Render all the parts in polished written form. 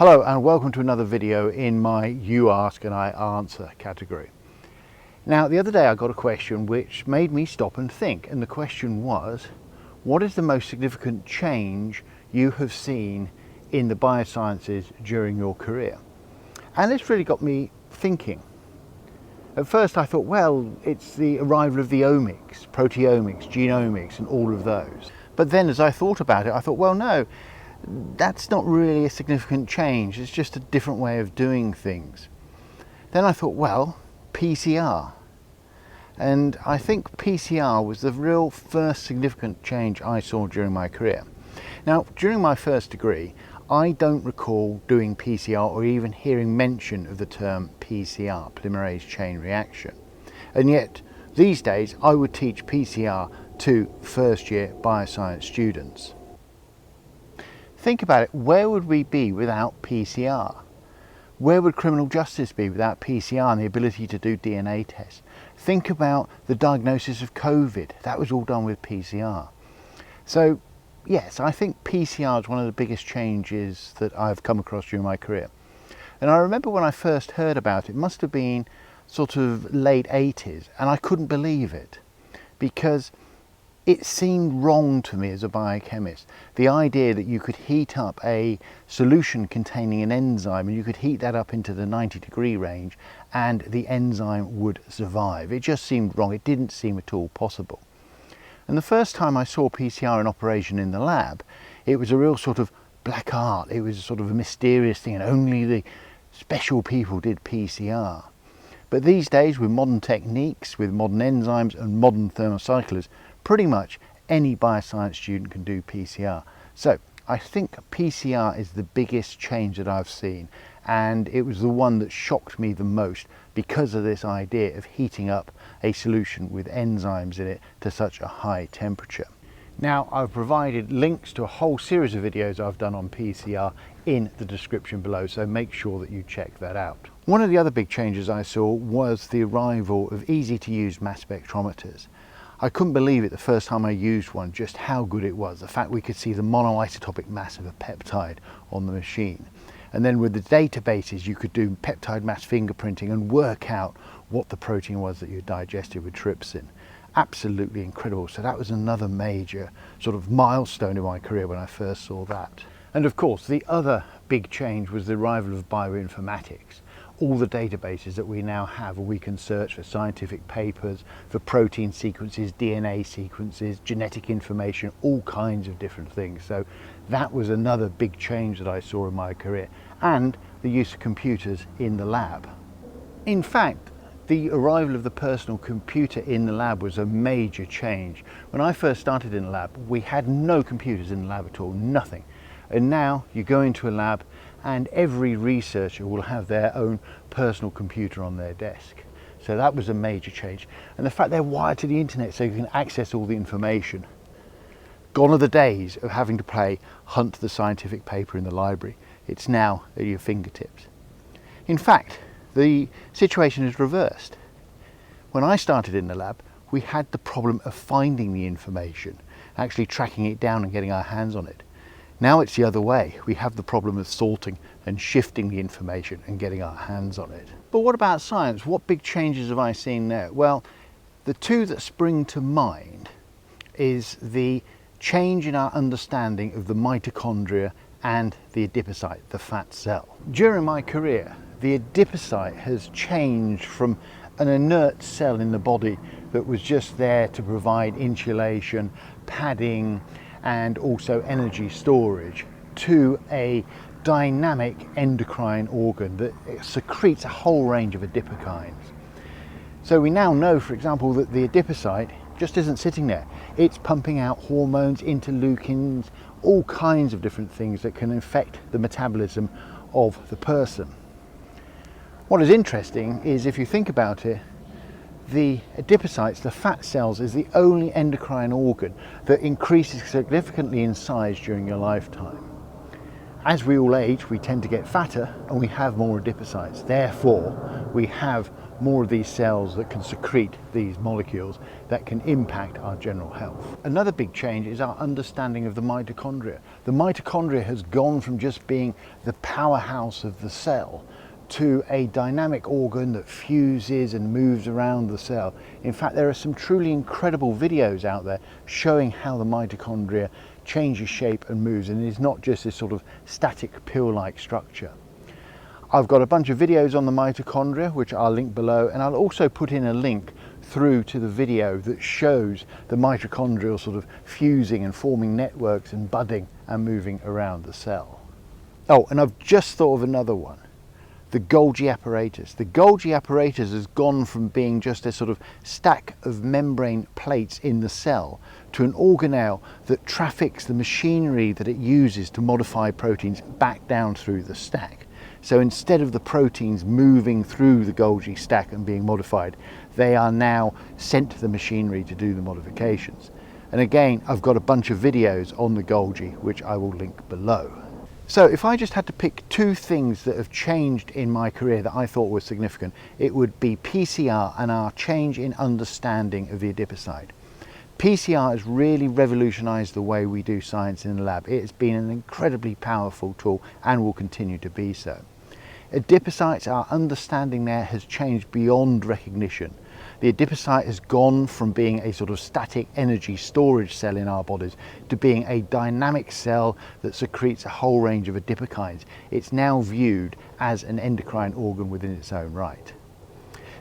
Hello and welcome to another video in my You Ask and I Answer category. Now the other day I got a question which made me stop and think, and the question was, what is the most significant change you have seen in the biosciences during your career? And this really got me thinking. At first I thought, well, it's the arrival of the oemics, proteomics, genomics and all of those. But then as I thought about it, I thought, well, no, that's not really a significant change. It's just a different way of doing things. Then I thought, well, PCR. And I think PCR was the real first significant change I saw during my career. Now, during my first degree, I don't recall doing PCR or even hearing mention of the term PCR, polymerase chain reaction. And yet, these days, I would teach PCR to first-year bioscience students. Think about it, where would we be without PCR? Where would criminal justice be without PCR and the ability to do DNA tests? Think about the diagnosis of COVID. That was all done with PCR. So yes, I think PCR is one of the biggest changes that I've come across during my career. And I remember when I first heard about it, it must have been sort of late 80s, and I couldn't believe it because it seemed wrong to me as a biochemist. The idea that you could heat up a solution containing an enzyme and you could heat that up into the 90-degree range and the enzyme would survive. It just seemed wrong. It didn't seem at all possible. And the first time I saw PCR in operation in the lab, it was a real sort of black art. It was sort of a mysterious thing and only the special people did PCR. But these days, with modern techniques, with modern enzymes and modern thermocyclers, pretty much any bioscience student can do PCR. So I think PCR is the biggest change that I've seen, and it was the one that shocked me the most because of this idea of heating up a solution with enzymes in it to such a high temperature. Now, I've provided links to a whole series of videos I've done on PCR in the description below, so make sure that you check that out. One of the other big changes I saw was the arrival of easy-to-use mass spectrometers. I couldn't believe it the first time I used one, just how good it was. The fact we could see the monoisotopic mass of a peptide on the machine. And then with the databases, you could do peptide mass fingerprinting and work out what the protein was that you digested with trypsin. Absolutely incredible. So that was another major sort of milestone in my career when I first saw that. And of course, the other big change was the arrival of bioinformatics. All the databases that we now have where we can search for scientific papers, for protein sequences, DNA sequences, genetic information, all kinds of different things. So that was another big change that I saw in my career, and the use of computers in the lab. In fact, the arrival of the personal computer in the lab was a major change. When I first started in the lab, we had no computers in the lab at all, nothing. And now you go into a lab and every researcher will have their own personal computer on their desk. So that was a major change. And the fact they're wired to the internet so you can access all the information. Gone are the days of having to hunt the scientific paper in the library. It's now at your fingertips. In fact, the situation is reversed. When I started in the lab, we had the problem of finding the information, actually tracking it down and getting our hands on it. Now it's the other way. We have the problem of sorting and shifting the information and getting our hands on it. But what about science? What big changes have I seen there? Well, the two that spring to mind is the change in our understanding of the mitochondria and the adipocyte, the fat cell. During my career, the adipocyte has changed from an inert cell in the body that was just there to provide insulation, padding, and also energy storage, to a dynamic endocrine organ that secretes a whole range of adipokines. So we now know, for example, that the adipocyte just isn't sitting there. It's pumping out hormones, interleukins, all kinds of different things that can affect the metabolism of the person. What is interesting is, if you think about it, the adipocytes, the fat cells, is the only endocrine organ that increases significantly in size during your lifetime. As we all age, we tend to get fatter and we have more adipocytes. Therefore, we have more of these cells that can secrete these molecules that can impact our general health. Another big change is our understanding of the mitochondria. The mitochondria has gone from just being the powerhouse of the cell to a dynamic organ that fuses and moves around the cell. In fact, there are some truly incredible videos out there showing how the mitochondria changes shape and moves, and it is not just this sort of static pill-like structure. I've got a bunch of videos on the mitochondria which I'll link below, and I'll also put in a link through to the video that shows the mitochondrial sort of fusing and forming networks and budding and moving around the cell. Oh, and I've just thought of another one. The Golgi apparatus. The Golgi apparatus has gone from being just a sort of stack of membrane plates in the cell to an organelle that traffics the machinery that it uses to modify proteins back down through the stack. So instead of the proteins moving through the Golgi stack and being modified, they are now sent to the machinery to do the modifications. And again, I've got a bunch of videos on the Golgi which I will link below. So if I just had to pick two things that have changed in my career that I thought were significant, it would be PCR and our change in understanding of the adipocyte. PCR has really revolutionized the way we do science in the lab. It has been an incredibly powerful tool and will continue to be so. Adipocytes, our understanding there has changed beyond recognition. The adipocyte has gone from being a sort of static energy storage cell in our bodies to being a dynamic cell that secretes a whole range of adipokines. It's now viewed as an endocrine organ within its own right.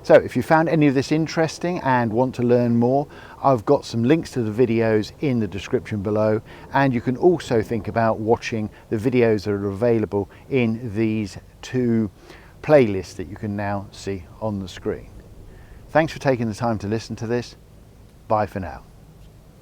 So if you found any of this interesting and want to learn more, I've got some links to the videos in the description below, and you can also think about watching the videos that are available in these two playlists that you can now see on the screen. Thanks for taking the time to listen to this. Bye for now.